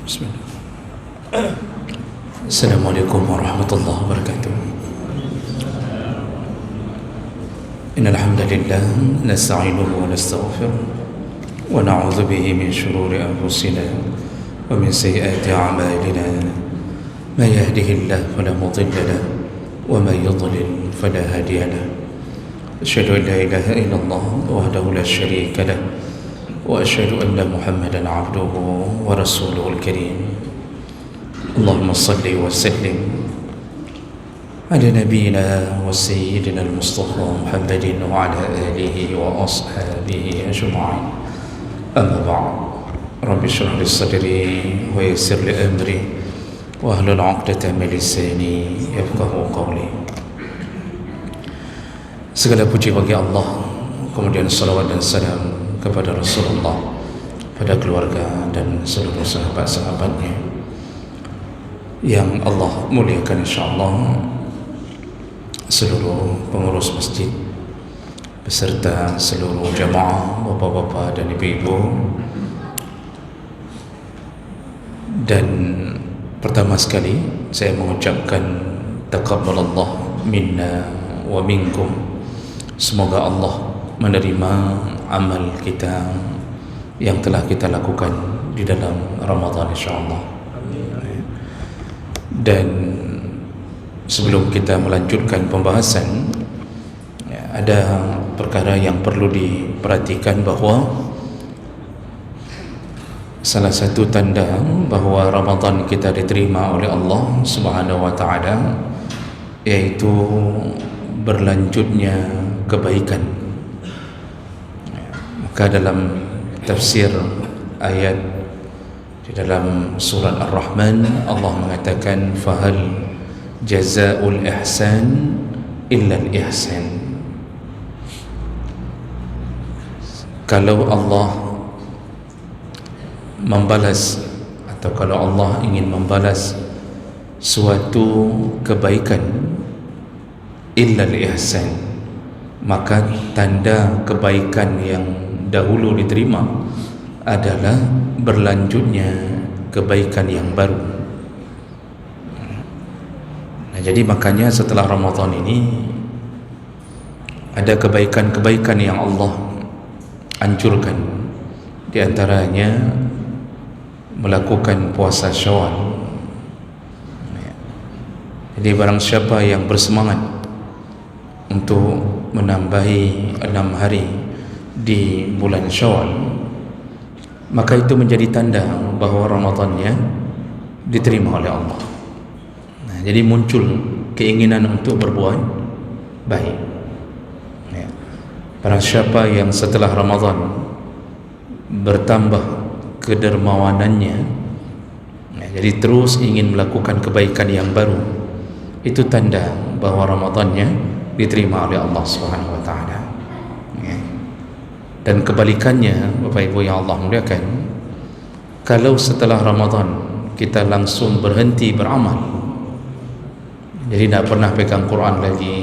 Bismillah. Assalamualaikum warahmatullahi wabarakatuh. Innal hamdalillah nasta'inuhu wa nastaghfiruh wa na'udzu bihi min shururi anfusina wa min sayyiati a'malina. May yahdihillahu fala mudilla lahu wa may yudlil fala hadiya lahu. Asyhadu an la ilaha illallah wahdahu la syarika lahu wa asyhadu anna Muhammadan 'abduhu wa rasuluhul karim. Allahumma salli wa sallim ala nabiyyina wa sayyidina al-Mustafa Muhammadin wa ala alihi wa ashabihi ajma'in. Amma ba'd. Rabbi shrah li sadri wa yassir li amri wa hlul 'uqdatam min lisani yafqahu qawli. Segala puji bagi Allah, kemudian salawat dan salam kepada Rasulullah, pada keluarga dan seluruh sahabat-sahabatnya yang Allah muliakan, insyaAllah, seluruh pengurus masjid beserta seluruh jamaah, bapak-bapak dan ibu-ibu. Dan pertama sekali saya mengucapkan taqabbalallah minna wa minkum. Semoga Allah menerima amal kita yang telah kita lakukan di dalam Ramadan, insyaAllah. Dan sebelum kita melanjutkan pembahasan, ada perkara yang perlu diperhatikan, bahawa salah satu tanda bahawa Ramadan kita diterima oleh Allah Subhanahu wa taala yaitu berlanjutnya kebaikan. Maka dalam tafsir ayat di dalam surat Ar-Rahman, Allah mengatakan fahal jazaa'ul ihsan illa al-ihsan. Kalau Allah membalas, atau kalau Allah ingin membalas suatu kebaikan, illa al-ihsan, maka tanda kebaikan yang dahulu diterima adalah berlanjutnya kebaikan yang baru. Nah, jadi makanya setelah Ramadan ini ada kebaikan-kebaikan yang Allah anjurkan. Di antaranya melakukan puasa Syawal. Jadi barang siapa yang bersemangat untuk menambahi 6 hari di bulan Syawal, maka itu menjadi tanda bahawa Ramadannya diterima oleh Allah. Nah, jadi muncul keinginan untuk berbuat baik. Ya. Barang siapa yang setelah Ramadan bertambah kedermawanannya, ya, jadi terus ingin melakukan kebaikan yang baru, itu tanda bahawa Ramadannya diterima oleh Allah Subhanahu wa taala. Dan kebalikannya, Bapak Ibu yang Allah muliakan, kalau setelah Ramadan kita langsung berhenti beramal, jadi tidak pernah pegang Quran lagi,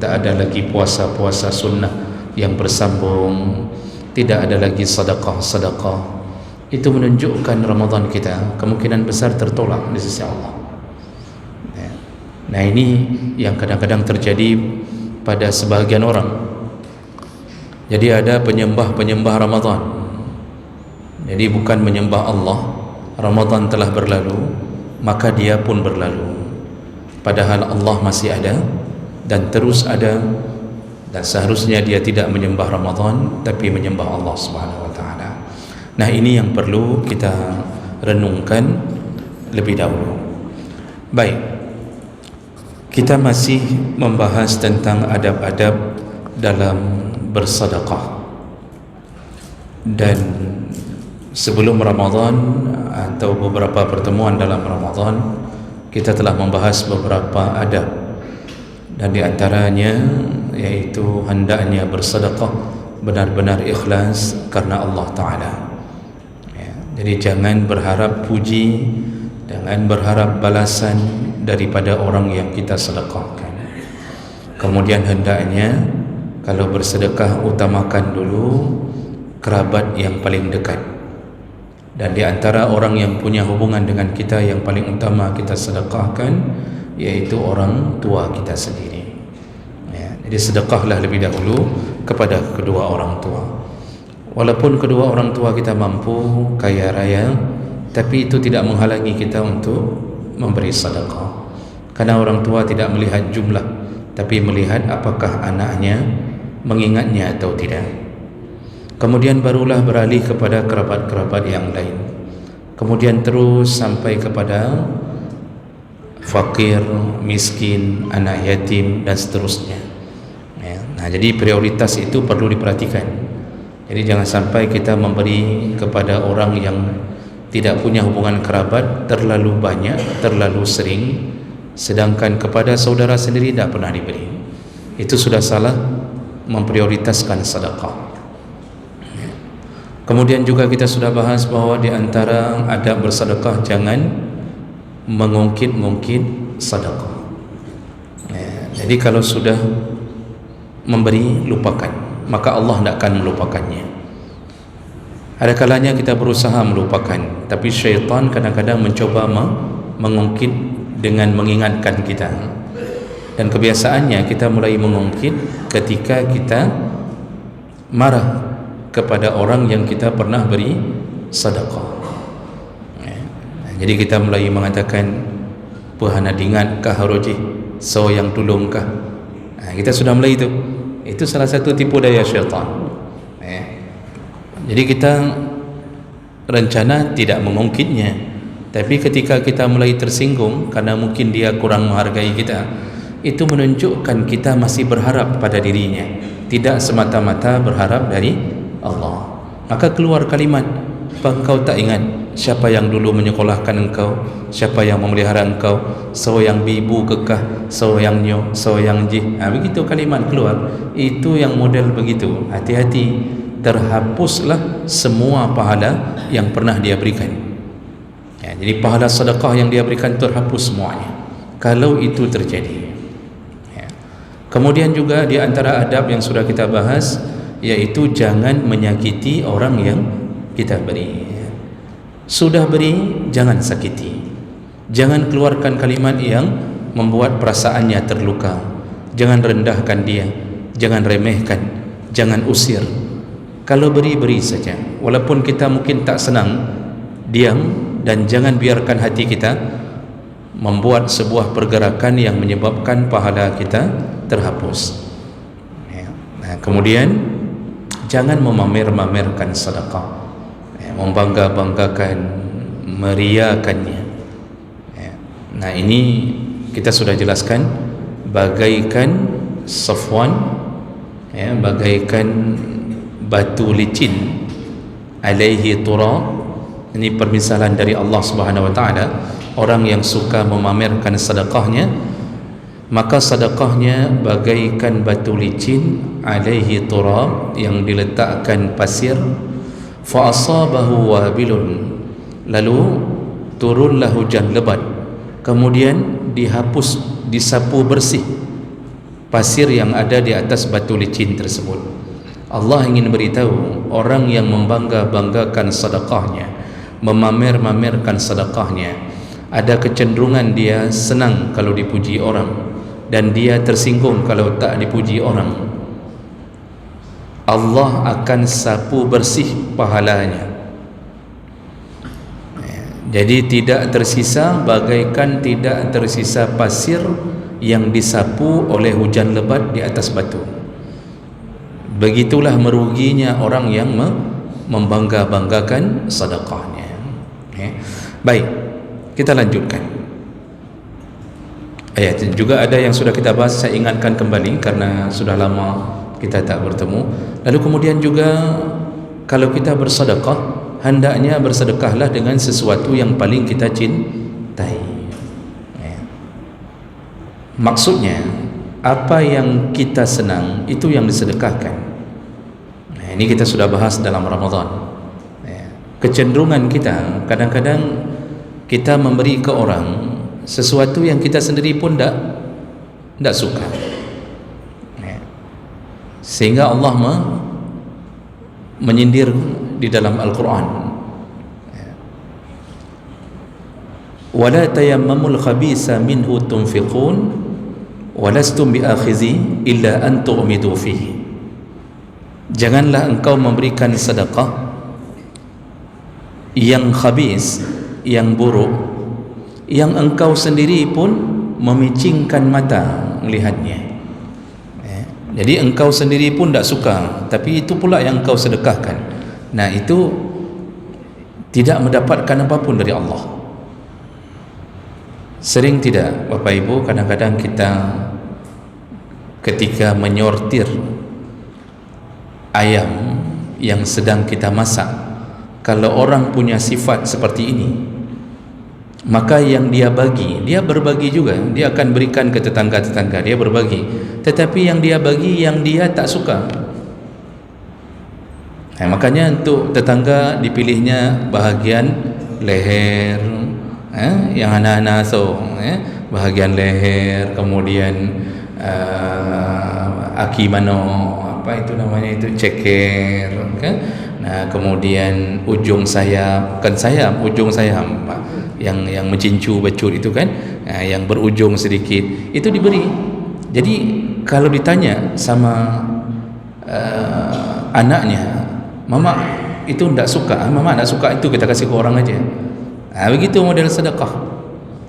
tak ada lagi puasa-puasa sunnah yang bersambung, tidak ada lagi sedekah-sedekah, itu menunjukkan Ramadan kita kemungkinan besar tertolak di sisi Allah. Nah, ini yang kadang-kadang terjadi pada sebahagian orang. Jadi ada penyembah-penyembah Ramadan. Jadi bukan menyembah Allah, Ramadan telah berlalu, maka dia pun berlalu. Padahal Allah masih ada dan terus ada, dan seharusnya dia tidak menyembah Ramadan tapi menyembah Allah Subhanahu wa taala. Nah, ini yang perlu kita renungkan lebih dahulu. Baik. Kita masih membahas tentang adab-adab dalam bersedekah. Dan sebelum Ramadan atau beberapa pertemuan dalam Ramadan, kita telah membahas beberapa adab, dan di antaranya yaitu hendaknya bersedekah benar-benar ikhlas karena Allah Ta'ala. Ya, jadi jangan berharap puji, jangan berharap balasan daripada orang yang kita sedekahkan. Kemudian hendaknya kalau bersedekah utamakan dulu kerabat yang paling dekat. Dan di antara orang yang punya hubungan dengan kita yang paling utama kita sedekahkan, yaitu orang tua kita sendiri. Jadi sedekahlah lebih dahulu kepada kedua orang tua. Walaupun kedua orang tua kita mampu, kaya raya, tapi itu tidak menghalangi kita untuk memberi sedekah. Karena orang tua tidak melihat jumlah, tapi melihat apakah anaknya mengingatnya atau tidak. Kemudian barulah beralih kepada kerabat-kerabat yang lain. Kemudian terus sampai kepada fakir, miskin, anak yatim dan seterusnya. Nah, jadi prioritas itu perlu diperhatikan. Jadi jangan sampai kita memberi kepada orang yang tidak punya hubungan kerabat terlalu banyak, terlalu sering, sedangkan kepada saudara sendiri tidak pernah diberi. Itu sudah salah memprioritaskan sedekah. Kemudian juga kita sudah bahas bahawa di antara adab bersedekah jangan mengungkit-ungkit sedekah. Jadi kalau sudah memberi, lupakan, maka Allah tidak akan melupakannya. Ada kalanya kita berusaha melupakan, tapi syaitan kadang-kadang mencoba mengungkit dengan mengingatkan kita. Dan kebiasaannya kita mulai mengungkit ketika kita marah kepada orang yang kita pernah beri sedekah. Jadi kita mulai mengatakan, "Puhana dingat kah haroji, so yang tolong kah?" Kita sudah mulai itu. Itu salah satu tipu daya syaitan. Jadi kita rencana tidak mengungkitnya, tapi ketika kita mulai tersinggung karena mungkin dia kurang menghargai kita, itu menunjukkan kita masih berharap pada dirinya, tidak semata-mata berharap dari Allah. Maka keluar kalimat, "Apa engkau tak ingat siapa yang dulu menyekolahkan engkau, siapa yang memelihara engkau, so yang bibu kekah, so yang nyo, so yang jih." Begitu kalimat keluar. Itu yang model begitu. Hati-hati, terhapuslah semua pahala yang pernah dia berikan. Jadi pahala sedekah yang dia berikan terhapus semuanya kalau itu terjadi. Kemudian juga di antara adab yang sudah kita bahas, yaitu jangan menyakiti orang yang kita beri. Sudah beri, jangan sakiti. Jangan keluarkan kalimat yang membuat perasaannya terluka. Jangan rendahkan dia, jangan remehkan, jangan usir. Kalau beri, beri saja. Walaupun kita mungkin tak senang, diam, dan jangan biarkan hati kita membuat sebuah pergerakan yang menyebabkan pahala kita terhapus. Kemudian jangan memamer-mamerkan sedekah, membangga-banggakan, meriakannya. Nah, ini kita sudah jelaskan, bagaikan Safwan, bagaikan batu licin alaihi turab. Ini permisalan dari Allah Subhanahu wa taala. Orang yang suka memamerkan sedekahnya, maka sedekahnya bagaikan batu licin alaihi turab, yang diletakkan pasir, fa asabahu wabilun, lalu turunlah hujan lebat, kemudian dihapus, disapu bersih pasir yang ada di atas batu licin tersebut. Allah ingin beritahu orang yang membangga-banggakan sedekahnya, memamer-mamerkan sedekahnya, ada kecenderungan dia senang kalau dipuji orang, dan dia tersinggung kalau tak dipuji orang. Allah akan sapu bersih pahalanya. Jadi tidak tersisa, bagaikan tidak tersisa pasir yang disapu oleh hujan lebat di atas batu. Begitulah meruginya orang yang membangga-banggakan sedekahnya. Baik, kita lanjutkan. Ayat juga ada yang sudah kita bahas, saya ingatkan kembali karena sudah lama kita tak bertemu. Lalu kemudian juga kalau kita bersedekah, hendaknya bersedekahlah dengan sesuatu yang paling kita cintai. Maksudnya apa yang kita senang itu yang disedekahkan. Ini kita sudah bahas dalam Ramadan. Kecenderungan kita kadang-kadang kita memberi ke orang sesuatu yang kita sendiri pun tidak suka, sehingga Allah menyindir di dalam Al-Quran. wala tayammamul khabisa minhu tunfiqun walastum biakhizi illa an tu'midu fihi. Janganlah engkau memberikan sedekah yang khabis, yang buruk, yang engkau sendiri pun memicingkan mata melihatnya. Jadi engkau sendiri pun tak suka, tapi itu pula yang engkau sedekahkan. Nah, itu tidak mendapatkan apapun dari Allah. Sering tidak Bapak Ibu, kadang-kadang kita ketika menyortir ayam yang sedang kita masak, kalau orang punya sifat seperti ini, maka yang dia bagi, dia berbagi juga. Dia akan berikan ke tetangga-tetangga, dia berbagi. Tetapi yang dia bagi, yang dia tak suka. Nah, makanya untuk tetangga dipilihnya bahagian leher, yang anak-anak bahagian leher, kemudian aki mano, apa itu namanya itu, ceker, kan? Nah, kemudian ujung sayap, bukan sayap, ujung sayap, yang mencincu becut itu kan, yang berujung sedikit, itu diberi. Jadi kalau ditanya sama anaknya, mama itu tidak suka, mama tidak suka itu, kita kasih ke orang aja. Begitu model sedekah.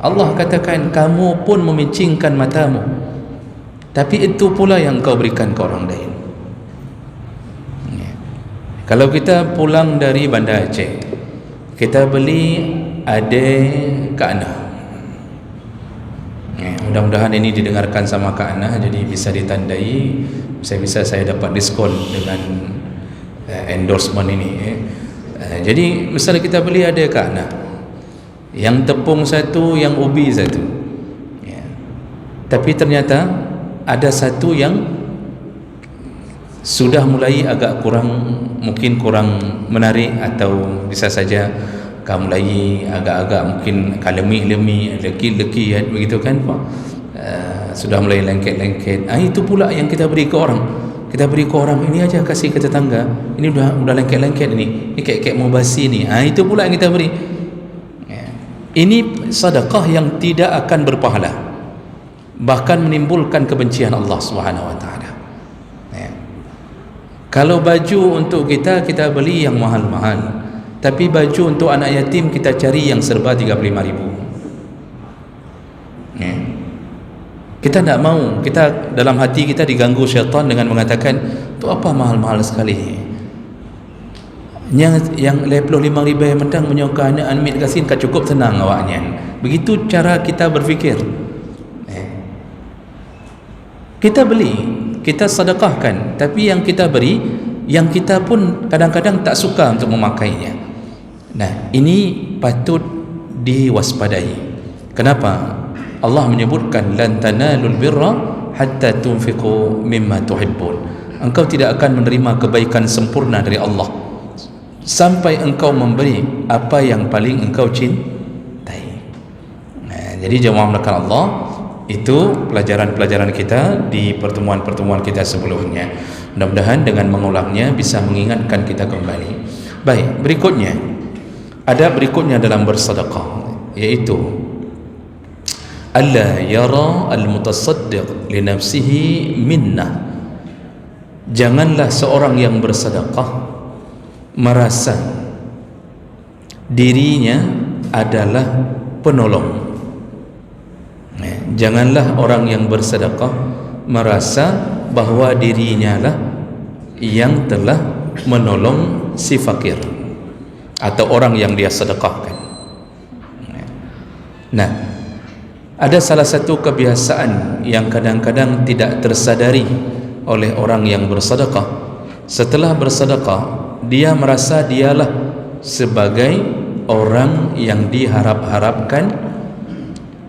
Allah katakan kamu pun memicingkan matamu, tapi itu pula yang kau berikan ke orang lain. Kalau kita pulang dari Banda Aceh, kita beli adik Kak Ana. Mudah-mudahan ini didengarkan sama Kak Ana, jadi bisa ditandai, bisa saya dapat diskon dengan endorsement ini. Jadi misalnya kita beli adik Kak Ana, yang tepung satu, yang ubi satu, tapi ternyata ada satu yang sudah mulai agak mungkin kurang menarik, atau bisa saja mulai agak-agak mungkin kalemi-lemi, leki-leki, begitu kan Pak, sudah mulai lengket-lengket. Itu pula yang kita beri ke orang. Kita beri ke orang, ini aja kasih ke tetangga, ini udah lengket-lengket, ini kayak mau basi ni. Itu pula yang kita beri. Ini sedekah yang tidak akan berpahala, bahkan menimbulkan kebencian Allah Subhanahu wa taala. Kalau baju untuk kita beli yang mahal-mahal, tapi baju untuk anak yatim kita cari yang serba 35.000. Kita tidak mau, kita dalam hati kita diganggu syaitan dengan mengatakan, tu apa mahal-mahal sekali, yang 55.000 mentang menyoka anak amit kasin ka cukup tenang awaknya. Begitu cara kita berfikir. Kita beli, kita sedekahkan, tapi yang kita beri, yang kita pun kadang-kadang tak suka untuk memakainya. Nah, ini patut diwaspadai. Kenapa? Allah menyebutkan lan tanalul birra hatta tunfiqu mimma tuhibbun. Engkau tidak akan menerima kebaikan sempurna dari Allah sampai engkau memberi apa yang paling engkau cintai. Jadi jemaah melakukan Allah, itu pelajaran-pelajaran kita di pertemuan-pertemuan kita sebelumnya. Mudah-mudahan dengan mengulangnya bisa mengingatkan kita kembali. Baik, berikutnya ada dalam bersedekah, yaitu alla yara al-mutasaddiq li nafsihi minnah. Janganlah seorang yang bersedekah merasa dirinya adalah penolong. Janganlah orang yang bersedekah merasa bahawa dirinya lah yang telah menolong si fakir atau orang yang dia sedekahkan. Nah, ada salah satu kebiasaan yang kadang-kadang tidak tersadari oleh orang yang bersedekah. Setelah bersedekah, dia merasa dialah sebagai orang yang diharap-harapkan,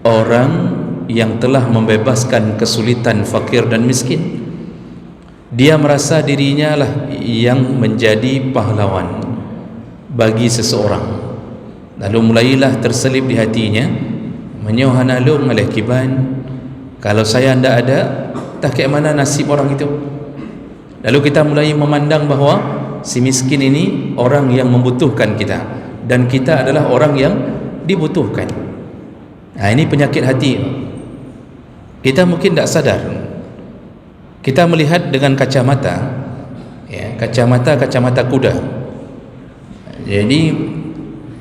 orang yang telah membebaskan kesulitan fakir dan miskin. Dia merasa dirinya lah yang menjadi pahlawan bagi seseorang. Lalu mulailah terselip di hatinya, menyohanalung oleh kiban, kalau saya tidak ada, tak kayak mana nasib orang itu. Lalu kita mulai memandang bahawa si miskin ini orang yang membutuhkan kita, dan kita adalah orang yang dibutuhkan. Ini penyakit hati. Kita mungkin tak sadar. Kita melihat dengan kacamata, ya, kacamata kuda. Jadi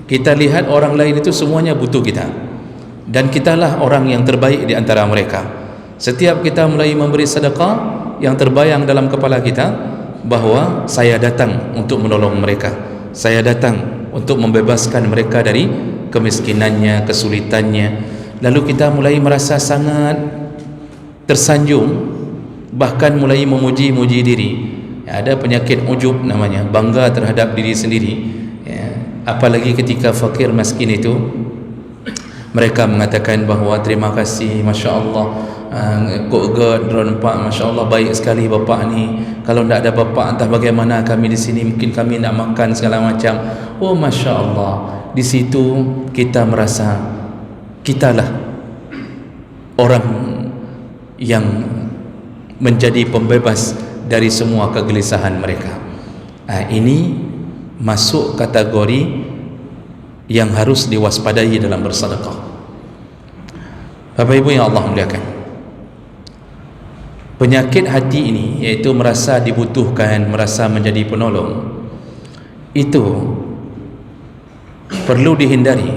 kita lihat orang lain itu semuanya butuh kita, dan kitalah orang yang terbaik di antara mereka. Setiap kita mulai memberi sedekah, yang terbayang dalam kepala kita bahawa saya datang untuk menolong mereka, saya datang untuk membebaskan mereka dari kemiskinannya, kesulitannya. Lalu kita mulai merasa sangat tersanjung, bahkan mulai memuji-muji diri. Ada penyakit ujub namanya, bangga terhadap diri sendiri, ya. Apalagi ketika fakir miskin itu mereka mengatakan bahawa terima kasih, Masya Allah, kok nampak Masya Allah baik sekali bapak ni, kalau tidak ada bapak entah bagaimana kami di sini, mungkin kami nak makan segala macam. Oh Masya Allah. Di situ kita merasa kitalah orang yang menjadi pembebas dari semua kegelisahan mereka. Ini masuk kategori yang harus diwaspadai dalam bersedekah. Bapak Ibu yang Allah muliakan, penyakit hati ini, yaitu merasa dibutuhkan, merasa menjadi penolong, itu perlu dihindari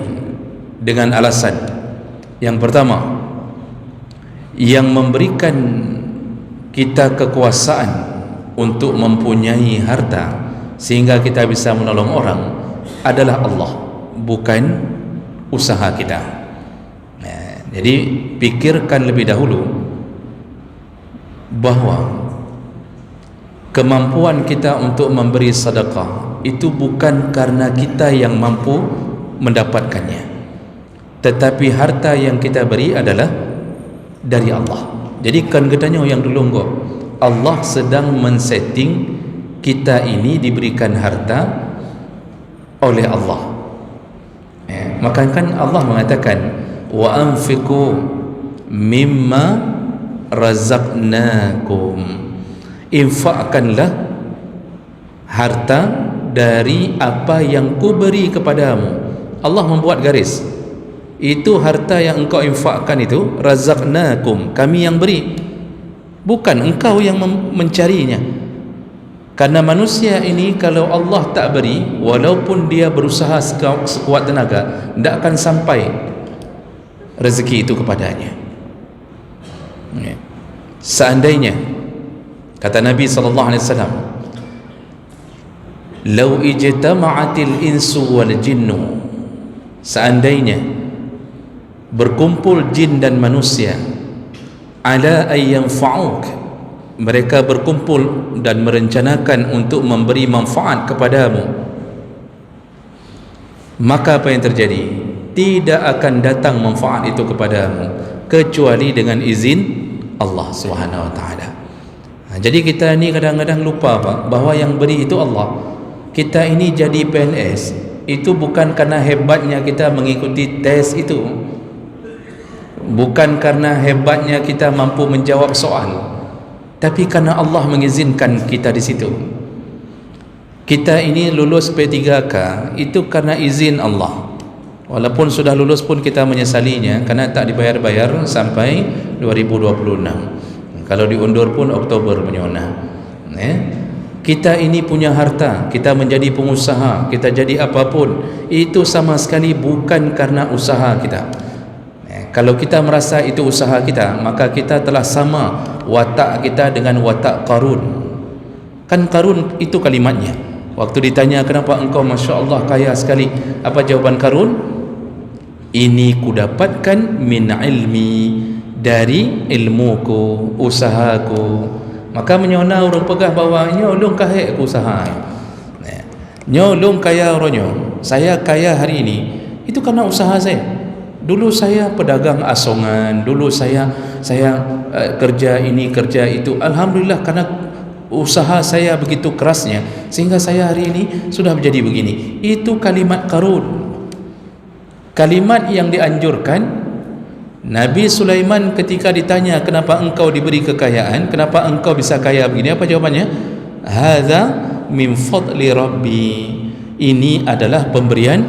dengan alasan yang pertama, yang memberikan kita kekuasaan untuk mempunyai harta sehingga kita bisa menolong orang adalah Allah, bukan usaha kita. Jadi pikirkan lebih dahulu bahawa kemampuan kita untuk memberi sedekah itu bukan karena kita yang mampu mendapatkannya, tetapi harta yang kita beri adalah dari Allah. Jadi kan katanya yang dulu enggak, Allah sedang men-setting kita ini diberikan harta oleh Allah. Maka kan Allah mengatakan wa anfiqu mimma razaqnakum, infakkanlah harta dari apa yang ku beri kepadamu. Allah membuat garis, itu harta yang engkau infakkan itu razaqnakum, kami yang beri, bukan engkau yang mencarinya. Karena manusia ini kalau Allah tak beri, walaupun dia berusaha sekuat tenaga, tidak akan sampai rezeki itu kepadanya. Seandainya, kata Nabi SAW, lau ijtama'atil insu wal jinnu, seandainya berkumpul jin dan manusia, ala ayyan fa'uk, mereka berkumpul dan merencanakan untuk memberi manfaat kepadamu, maka apa yang terjadi? Tidak akan datang manfaat itu kepadamu kecuali dengan izin Allah Subhanahu wa taala. Jadi kita ni kadang-kadang lupa Pak, bahawa yang beri itu Allah. Kita ini jadi PNS itu bukan karena hebatnya kita mengikuti tes itu, bukan karena hebatnya kita mampu menjawab soal, tapi karena Allah mengizinkan kita di situ. Kita ini lulus P3K itu karena izin Allah. Walaupun sudah lulus pun kita menyesalinya karena tak dibayar-bayar sampai 2026. Kalau diundur pun Oktober menyona. Kita ini punya harta, kita menjadi pengusaha, kita jadi apapun, itu sama sekali bukan karena usaha kita. Kalau kita merasa itu usaha kita, maka kita telah sama watak kita dengan watak Qarun. Kan Qarun itu kalimatnya, waktu ditanya kenapa engkau Masya Allah kaya sekali, apa jawaban Qarun? Ini kudapatkan min ilmi, dari ilmuku, usahaku. Maka menyona orang pegah bahawa nyolong kahek aku usaha, nyolong kaya orangnya, saya kaya hari ini itu karena usaha saya. Dulu saya pedagang asongan, dulu saya kerja ini kerja itu, alhamdulillah karena usaha saya begitu kerasnya sehingga saya hari ini sudah menjadi begini. Itu kalimat Qarun, kalimat yang dianjurkan Nabi Sulaiman ketika ditanya kenapa engkau diberi kekayaan, kenapa engkau bisa kaya begini, apa jawabannya? Hadza min fadli rabbi, ini adalah pemberian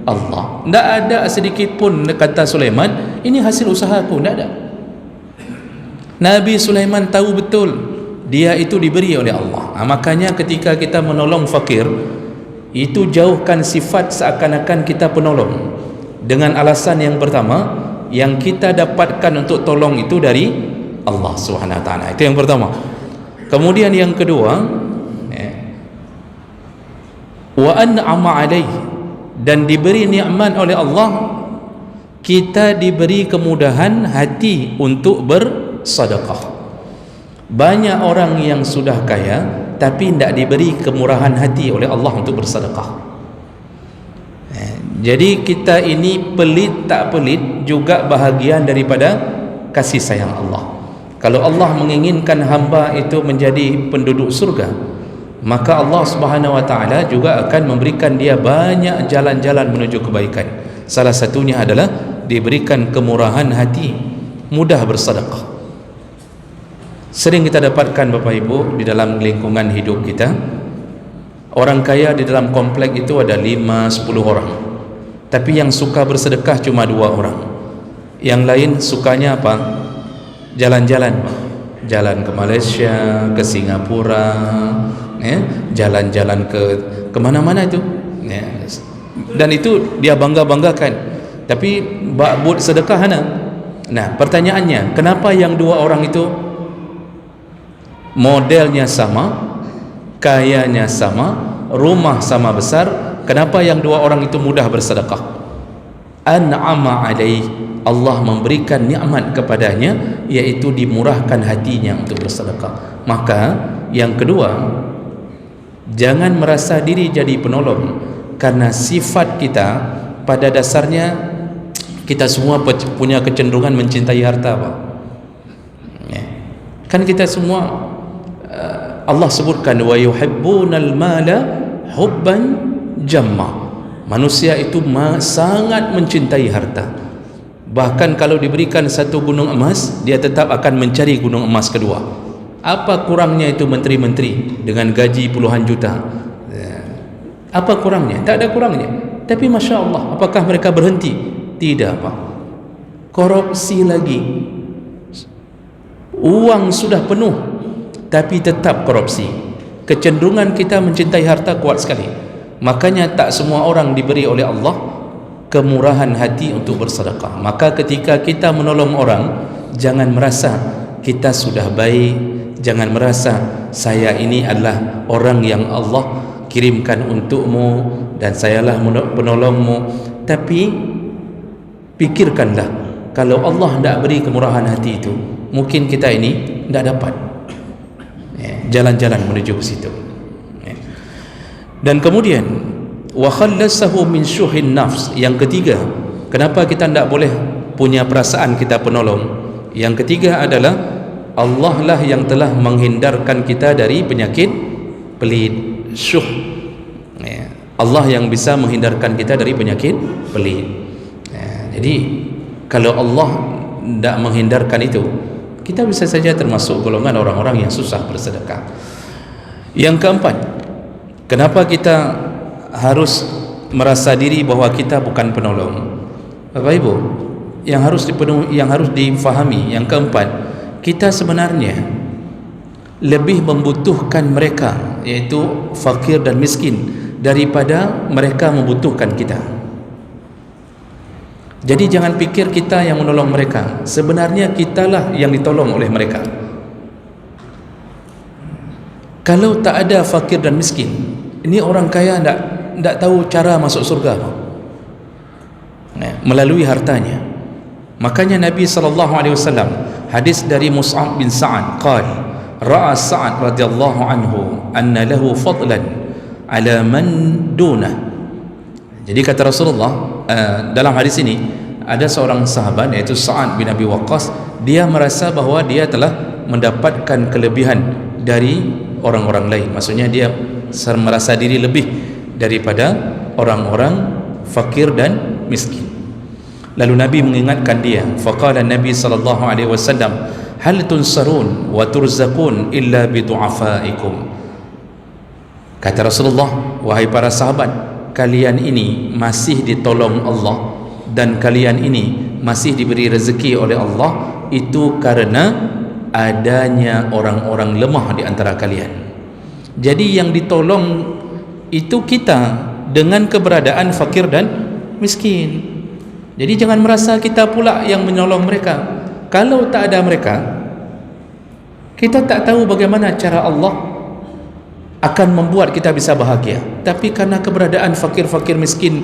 Allah. Tak ada sedikit pun kata Sulaiman, ini hasil usahaku, tak ada. Nabi Sulaiman tahu betul dia itu diberi oleh Allah. Makanya ketika kita menolong fakir, itu jauhkan sifat seakan-akan kita penolong, dengan alasan yang pertama, yang kita dapatkan untuk tolong itu dari Allah Subhanahu Wa Taala. Itu yang pertama. Kemudian yang kedua, wa an'ama alaihi, dan diberi nikmat oleh Allah, kita diberi kemudahan hati untuk bersedekah. Banyak orang yang sudah kaya tapi tidak diberi kemurahan hati oleh Allah untuk bersedekah. Jadi kita ini pelit tak pelit juga bahagian daripada kasih sayang Allah. Kalau Allah menginginkan hamba itu menjadi penduduk surga, maka Allah Subhanahu Wa Taala juga akan memberikan dia banyak jalan-jalan menuju kebaikan. Salah satunya adalah diberikan kemurahan hati, mudah bersedekah. Sering kita dapatkan Bapak Ibu di dalam lingkungan hidup kita, orang kaya di dalam komplek itu ada 5-10 orang, tapi yang suka bersedekah cuma 2 orang. Yang lain sukanya apa? Jalan-jalan, jalan ke Malaysia, ke Singapura, jalan-jalan ke mana-mana itu, dan itu dia bangga-banggakan. Tapi buat sedekah mana? Nah, pertanyaannya, kenapa yang 2 orang itu modelnya sama, kayanya sama, rumah sama besar, kenapa yang 2 orang itu mudah bersedekah? An'ama alaih, Allah memberikan nikmat kepadanya, yaitu dimurahkan hatinya untuk bersedekah. Maka yang kedua, jangan merasa diri jadi penolong, karena sifat kita pada dasarnya kita semua punya kecenderungan mencintai harta, Pak. Kan kita semua, Allah sebutkan wa yuhibbunal mala hubban jamma. Manusia itu sangat mencintai harta. Bahkan kalau diberikan 1 gunung emas, dia tetap akan mencari gunung emas kedua. Apa kurangnya itu menteri-menteri dengan gaji puluhan juta? Apa kurangnya? Tak ada kurangnya. Tapi Masya Allah, apakah mereka berhenti? Tidak, Pak. Korupsi lagi. Uang sudah penuh, tapi tetap korupsi. Kecenderungan kita mencintai harta kuat sekali. Makanya tak semua orang diberi oleh Allah kemurahan hati untuk bersedekah. Maka ketika kita menolong orang, jangan merasa kita sudah baik, jangan merasa saya ini adalah orang yang Allah kirimkan untukmu dan sayalah penolongmu. Tapi pikirkanlah, kalau Allah tidak beri kemurahan hati itu, mungkin kita ini tidak dapat jalan-jalan menuju ke situ. Dan kemudian wa khallasahu min syuhin nafs. Yang ketiga, kenapa kita tidak boleh punya perasaan kita penolong? Yang ketiga adalah Allah lah yang telah menghindarkan kita dari penyakit pelit, syuh. Allah yang bisa menghindarkan kita dari penyakit pelit. Jadi kalau Allah tidak menghindarkan itu, kita bisa saja termasuk golongan orang-orang yang susah bersedekah. Yang keempat, kenapa kita harus merasa diri bahwa kita bukan penolong? Bapak Ibu, yang harus difahami, yang keempat, kita sebenarnya lebih membutuhkan mereka, yaitu fakir dan miskin, daripada mereka membutuhkan kita. Jadi jangan pikir kita yang menolong mereka, sebenarnya kitalah yang ditolong oleh mereka. Kalau tak ada fakir dan miskin, ini orang kaya tidak tahu cara masuk surga melalui hartanya. Makanya Nabi SAW, hadis dari Mus'ab bin Sa'ad, qala ra'a Sa'ad radhiyallahu anhu anna lahu fadlan ala man dunah. Jadi kata Rasulullah, dalam hadis ini ada seorang sahabat, yaitu Sa'ad bin Abi Waqqas, dia merasa bahwa dia telah mendapatkan kelebihan dari orang-orang lain. Maksudnya dia merasa diri lebih daripada orang-orang fakir dan miskin. Lalu Nabi mengingatkan dia, faqala Nabi sallallahu alaihi wasallam, hal tunsarun wa turzaqun illa bi du'afaikum. Kata Rasulullah, wahai para sahabat, kalian ini masih ditolong Allah dan kalian ini masih diberi rezeki oleh Allah, itu karena adanya orang-orang lemah di antara kalian. Jadi yang ditolong itu kita dengan keberadaan fakir dan miskin. Jadi jangan merasa kita pula yang menolong mereka. Kalau tak ada mereka, kita tak tahu bagaimana cara Allah akan membuat kita bisa bahagia. Tapi karena keberadaan fakir-fakir miskin,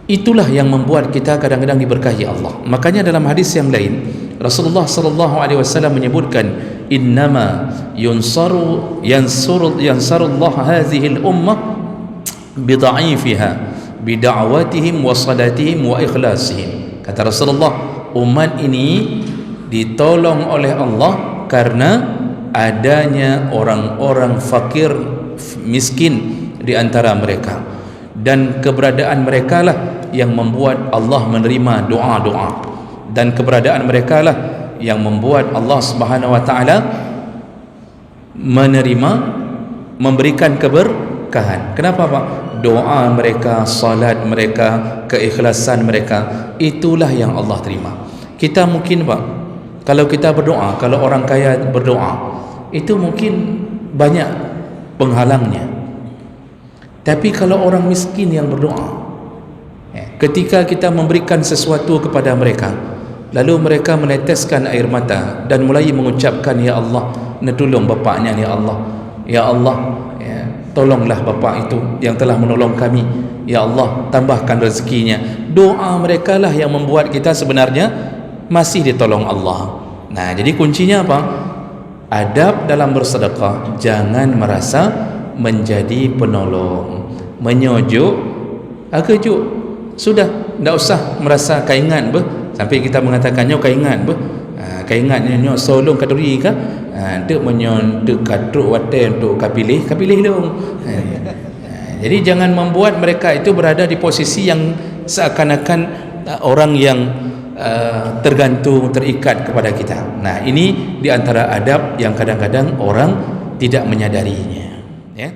itulah yang membuat kita kadang-kadang diberkahi Allah. Makanya dalam hadis yang lain, Rasulullah sallallahu alaihi wasallam menyebutkan, innama yansurullah hadhihi al-ummah bidha'ifiha bida'watihim wa salatihim wa ikhlasihim. Kata Rasulullah, umat ini ditolong oleh Allah karena adanya orang-orang fakir miskin di antara mereka, dan keberadaan mereka lah yang membuat Allah menerima doa-doa, dan keberadaan mereka lah yang membuat Allah Subhanahu wa taala menerima, memberikan keberkahan. Kenapa Pak? Doa mereka, salat mereka, keikhlasan mereka, itulah yang Allah terima. Kita mungkin Pak, kalau kita berdoa, kalau orang kaya berdoa, itu mungkin banyak penghalangnya. Tapi kalau orang miskin yang berdoa, ketika kita memberikan sesuatu kepada mereka, lalu mereka meneteskan air mata dan mulai mengucapkan, ya Allah, tolong bapaknya, ya Allah, ya Allah, ya, tolonglah bapak itu yang telah menolong kami, ya Allah, tambahkan rezekinya. Doa mereka lah yang membuat kita sebenarnya masih ditolong Allah. Nah, jadi kuncinya apa? Adab dalam bersedekah, jangan merasa menjadi penolong, menyujuk, kejut. Sudah, tidak usah merasa kaingan sampai kita mengatakannya kaingan kaingannya nyo solong kaduri ka dek menyon dek kadruk waten untuk kapilih dong. Jadi jangan membuat mereka itu berada di posisi yang seakan-akan orang yang tergantung, terikat kepada kita. Nah, ini di antara adab yang kadang-kadang orang tidak menyadarinya, ya.